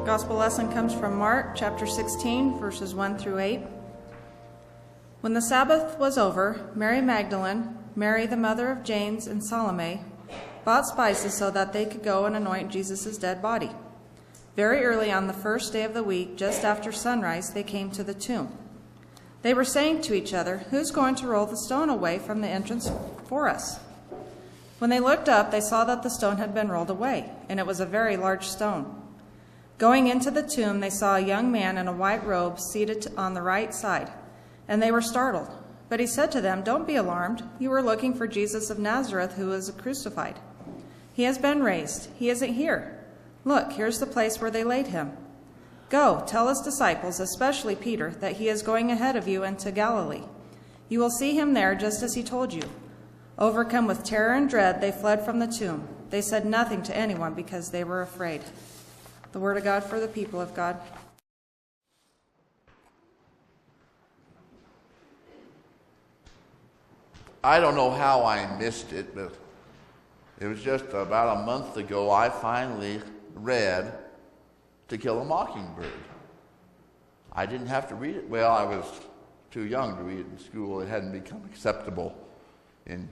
Gospel lesson comes from Mark chapter 16, verses 1 through 8. When the Sabbath was over, Mary Magdalene, Mary the mother of James, and Salome bought spices so that they could go and anoint Jesus' dead body. Very early on the first day of the week, just after sunrise, they came to the tomb. They were saying to each other, "Who's going to roll the stone away from the entrance for us?" When they looked up, they saw that the stone had been rolled away, and it was a very large stone. Going into the tomb, they saw a young man in a white robe seated on the right side, and they were startled. But he said to them, "Don't be alarmed. You were looking for Jesus of Nazareth, who was crucified. He has been raised. He isn't here. Look, here's the place where they laid him. Go, tell his disciples, especially Peter, that he is going ahead of you into Galilee. You will see him there just as he told you." Overcome with terror and dread, they fled from the tomb. They said nothing to anyone because they were afraid. The word of God for the people of God. I don't know how I missed it, but it was just about a month ago I finally read To Kill a Mockingbird. I didn't have to read it. Well, I was too young to read it in school. It hadn't become acceptable in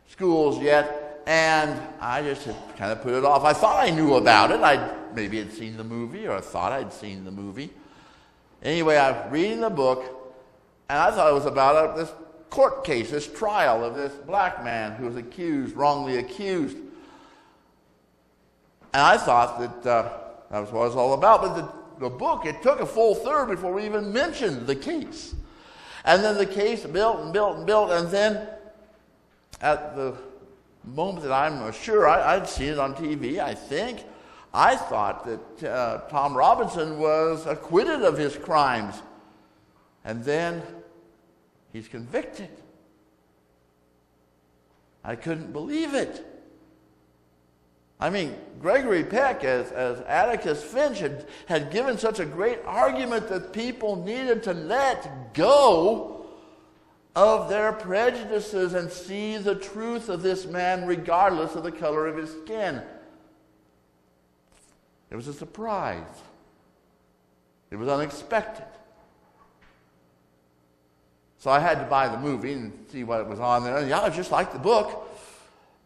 schools yet, and I just had kind of put it off. I thought I knew about it. Maybe had seen the movie, or I thought I'd seen the movie. Anyway, I was reading the book, and I thought it was about this court case, this trial of this black man who was wrongly accused. And I thought that that was what it was all about. But the book, it took a full third before we even mentioned the case. And then the case built and built and built, and then at the moment that I'm sure I'd seen it on TV, I think, I thought that Tom Robinson was acquitted of his crimes. And then he's convicted. I couldn't believe it. I mean, Gregory Peck, as Atticus Finch, had given such a great argument that people needed to let go of their prejudices and see the truth of this man regardless of the color of his skin. It was a surprise. It was unexpected. So I had to buy the movie and see what was on there. And yeah, I just liked the book.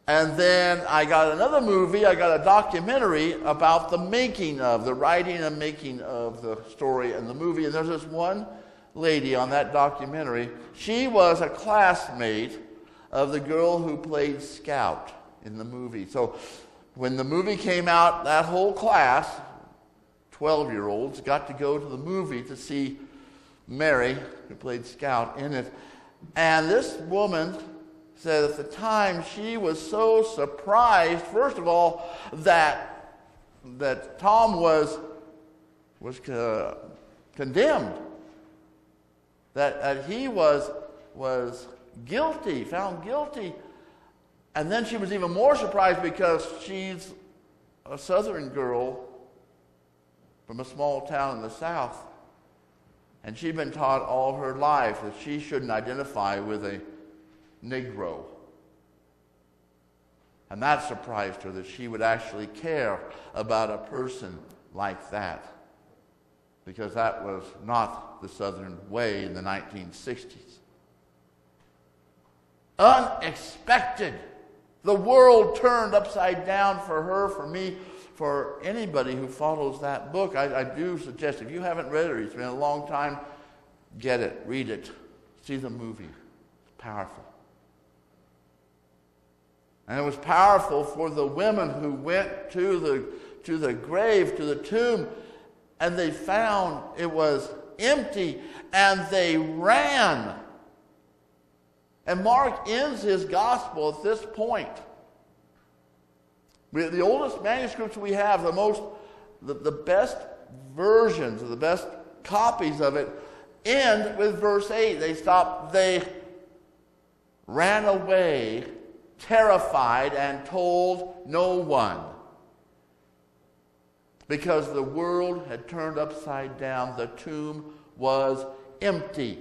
And then I got another movie. I got a documentary about the writing and making of the story and the movie. And there's this one lady on that documentary. She was a classmate of the girl who played Scout in the movie. So when the movie came out, that whole class, 12-year-olds, got to go to the movie to see Mary, who played Scout, in it. And this woman said at the time she was so surprised, first of all, that Tom was condemned, that he was guilty, found guilty. And then she was even more surprised because she's a Southern girl from a small town in the South. And she'd been taught all her life that she shouldn't identify with a Negro. And that surprised her, that she would actually care about a person like that. Because that was not the Southern way in the 1960s. Unexpected. The world turned upside down for her, for me, for anybody who follows that book. I do suggest, if you haven't read it or it's been a long time, get it, read it, see the movie. It's powerful. And it was powerful for the women who went to the grave, to the tomb, and they found it was empty, and they ran. And Mark ends his gospel at this point. The oldest manuscripts we have, the best versions, the best copies of it, end with verse 8. They ran away, terrified, and told no one. Because the world had turned upside down. The tomb was empty.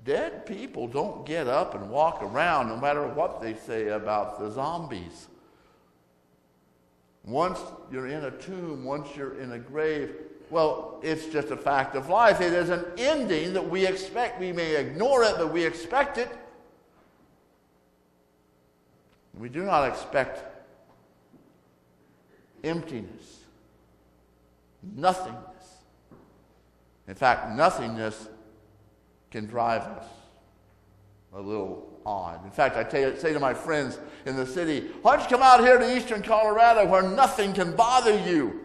Dead people don't get up and walk around no matter what they say about the zombies. Once you're in a tomb, once you're in a grave, well, it's just a fact of life. It is an ending that we expect. We may ignore it, but we expect it. We do not expect emptiness, nothingness. In fact, nothingness can drive us a little odd. In fact, I say to my friends in the city, why don't you come out here to eastern Colorado where nothing can bother you?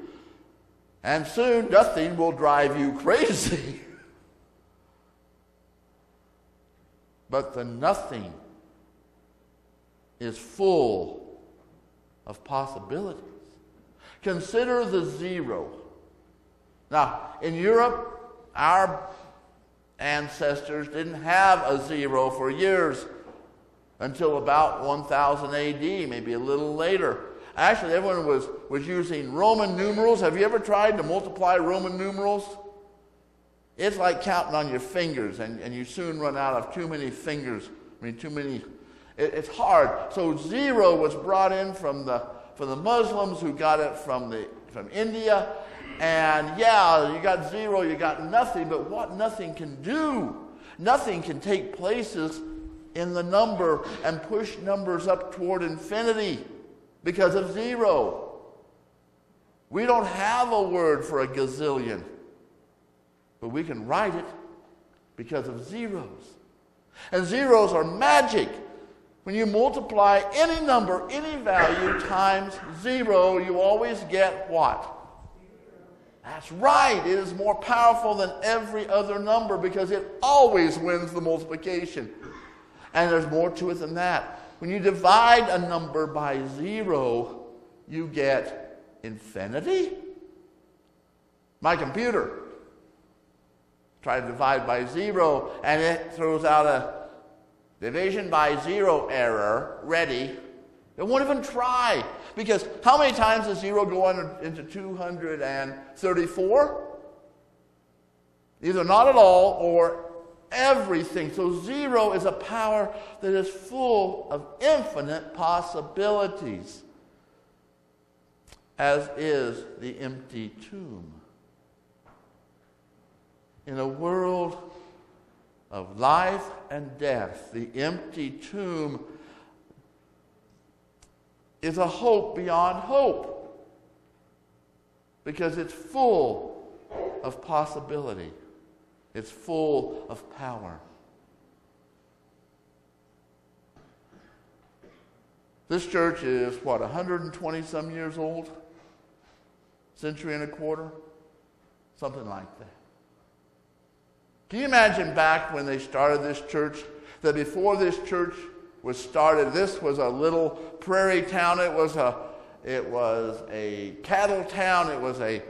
And soon nothing will drive you crazy. But the nothing is full of possibilities. Consider the zero. Now, in Europe, our ancestors didn't have a zero for years until about 1000 AD, maybe a little later. Actually, everyone was using Roman numerals. Have you ever tried to multiply Roman numerals? It's like counting on your fingers, and you soon run out of too many fingers. I mean, too many. It's hard. So zero was brought in from the Muslims who got it from India. And yeah, you got zero, you got nothing, but what nothing can do? Nothing can take places in the number and push numbers up toward infinity because of zero. We don't have a word for a gazillion, but we can write it because of zeros. And zeros are magic. When you multiply any number, any value times zero, you always get what? That's right. It is more powerful than every other number because it always wins the multiplication. And there's more to it than that. When you divide a number by zero, you get infinity. My computer tried to divide by zero, and it throws out a division by zero error, ready. It won't even try. Because how many times does zero go into 234? Either not at all or everything. So zero is a power that is full of infinite possibilities, as is the empty tomb. In a world of life and death, the empty tomb is a hope beyond hope because it's full of possibility. It's full of power. This church is, 120 some years old? Century and a quarter? Something like that. Can you imagine back when they started this church, that before this church was started, this was a little prairie town. It was a cattle town. It was a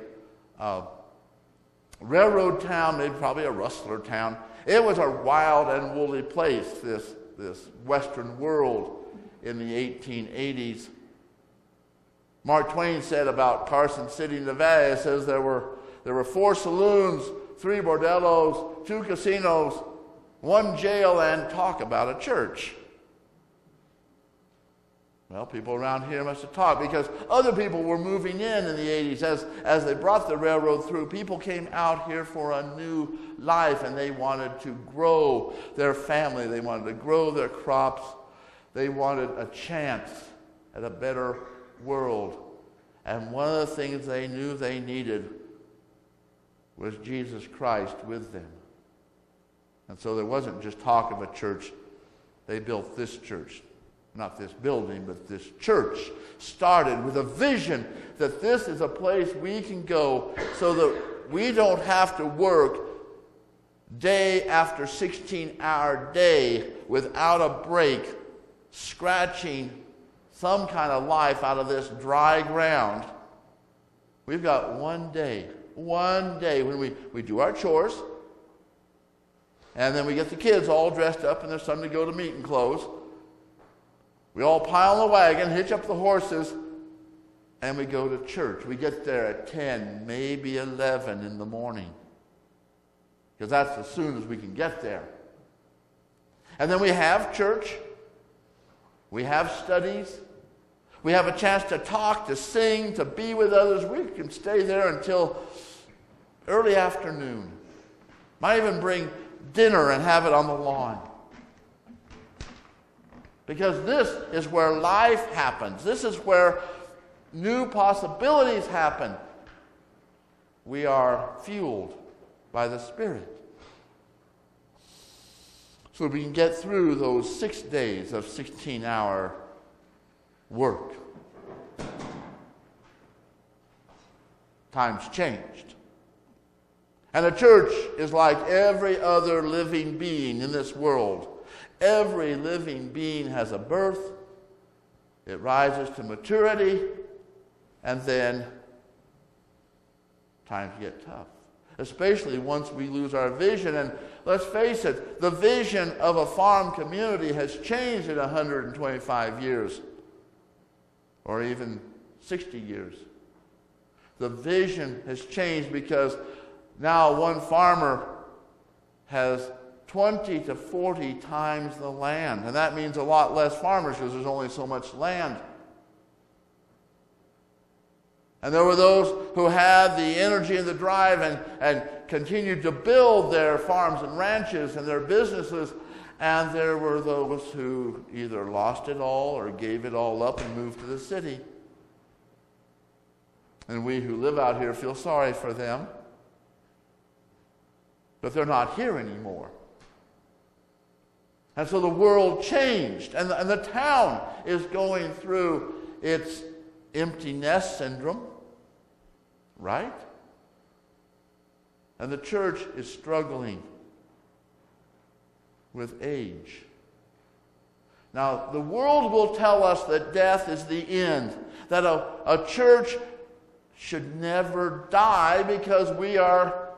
railroad town, maybe probably a rustler town. It was a wild and woolly place, this Western world in the 1880s. Mark Twain said about Carson City, Nevada, it says there were 4 saloons, 3 bordellos, 2 casinos, 1 jail, and talk about a church. Well, people around here must have talked because other people were moving in the 80s. As they brought the railroad through, people came out here for a new life, and they wanted to grow their family. They wanted to grow their crops. They wanted a chance at a better world. And one of the things they knew they needed was Jesus Christ with them. And so there wasn't just talk of a church. They built this church. Not this building, but this church started with a vision that this is a place we can go so that we don't have to work day after 16-hour day without a break, scratching some kind of life out of this dry ground. We've got one day when we do our chores, and then we get the kids all dressed up in their Sunday go to meeting clothes. We all pile in the wagon, hitch up the horses, and we go to church. We get there at 10, maybe 11 in the morning, because that's as soon as we can get there. And then we have church. We have studies. We have a chance to talk, to sing, to be with others. We can stay there until early afternoon. Might even bring dinner and have it on the lawn. Because this is where life happens. This is where new possibilities happen. We are fueled by the Spirit. So we can get through those 6 days of 16-hour work. Times changed. And the church is like every other living being in this world. Every living being has a birth. It rises to maturity. And then times get tough. Especially once we lose our vision. And let's face it, the vision of a farm community has changed in 125 years. Or even 60 years. The vision has changed because now one farmer has 20 to 40 times the land. And that means a lot less farmers because there's only so much land. And there were those who had the energy and the drive and continued to build their farms and ranches and their businesses. And there were those who either lost it all or gave it all up and moved to the city. And we who live out here feel sorry for them. But they're not here anymore. And so the world changed. And the town is going through its empty nest syndrome. Right? And the church is struggling with age. Now, the world will tell us that death is the end. That a church should never die because we are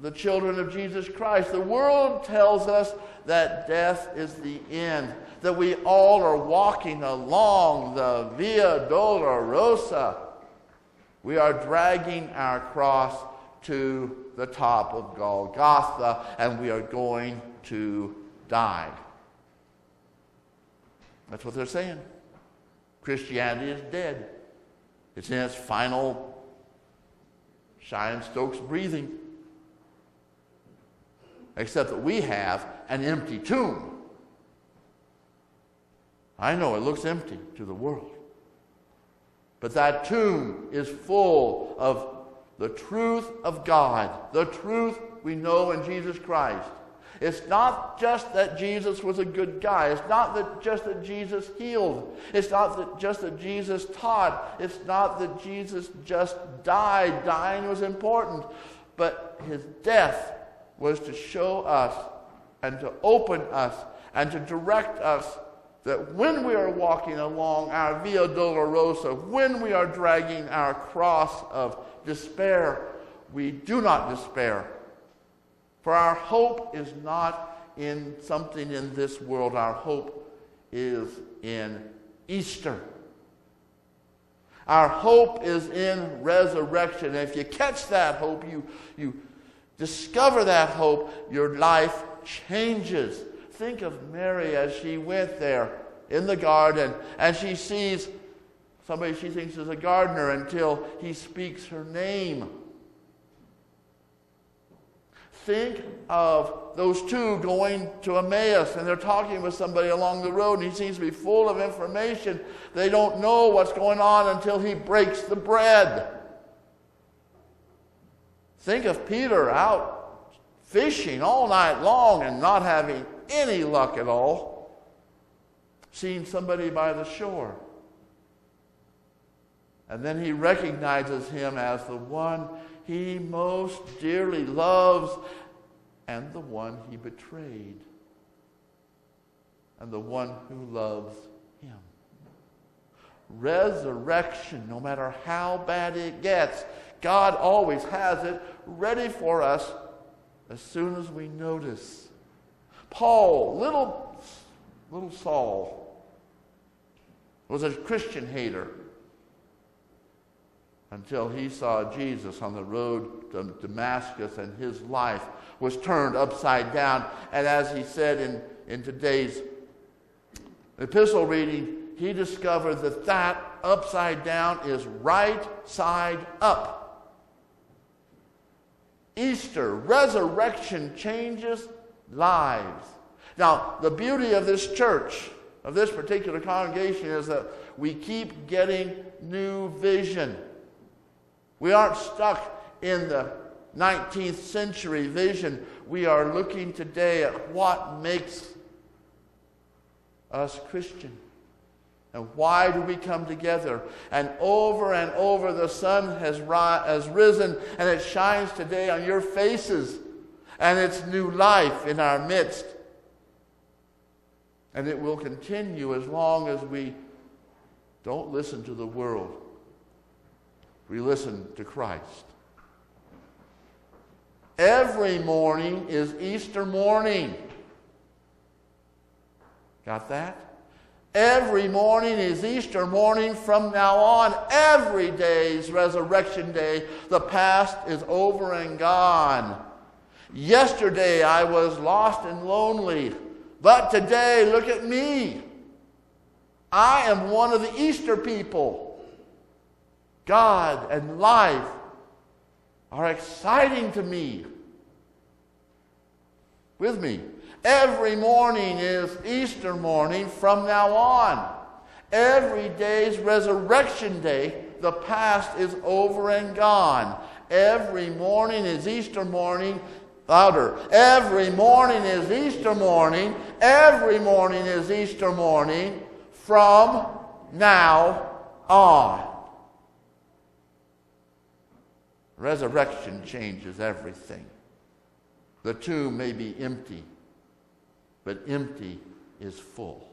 the children of Jesus Christ. The world tells us that death is the end. That we all are walking along the Via Dolorosa. We are dragging our cross to the top of Golgotha, and we are going to die. That's what they're saying. Christianity is dead. It's in its final Cheyenne Stokes breathing. Except that we have an empty tomb. I know it looks empty to the world. But that tomb is full of the truth of God, the truth we know in Jesus Christ. It's not just that Jesus was a good guy. It's not just that Jesus healed. It's not just that Jesus taught. It's not that Jesus just died. Dying was important. But his death was to show us and to open us and to direct us that when we are walking along our Via Dolorosa, when we are dragging our cross of despair, we do not despair. For our hope is not in something in this world. Our hope is in Easter. Our hope is in resurrection. And if you catch that hope, you discover that hope, your life changes. Think of Mary as she went there in the garden and she sees somebody she thinks is a gardener until he speaks her name. Think of those two going to Emmaus and they're talking with somebody along the road and he seems to be full of information. They don't know what's going on until he breaks the bread. Think of Peter out fishing all night long and not having any luck at all, seeing somebody by the shore. And then he recognizes him as the one he most dearly loves and the one he betrayed and the one who loves him. Resurrection, no matter how bad it gets, God always has it ready for us as soon as we notice. Paul, little Saul, was a Christian hater until he saw Jesus on the road to Damascus and his life was turned upside down. And as he said in today's epistle reading, he discovered that that upside down is right side up. Easter, resurrection changes lives. Now, the beauty of this church, of this particular congregation, is that we keep getting new vision. We aren't stuck in the 19th century vision. We are looking today at what makes us Christian. And why do we come together? And over the sun has risen, and it shines today on your faces. And it's new life in our midst. And it will continue as long as we don't listen to the world. We listen to Christ. Every morning is Easter morning. Got that? Every morning is Easter morning from now on. Every day is Resurrection Day. The past is over and gone. Yesterday I was lost and lonely. But today, look at me. I am one of the Easter people. God and life are exciting to me. With me. Every morning is Easter morning from now on. Every day is Resurrection Day. The past is over and gone. Every morning is Easter morning. Louder. Every morning is Easter morning. Every morning is Easter morning from now on. Resurrection changes everything. The tomb may be empty, but empty is full.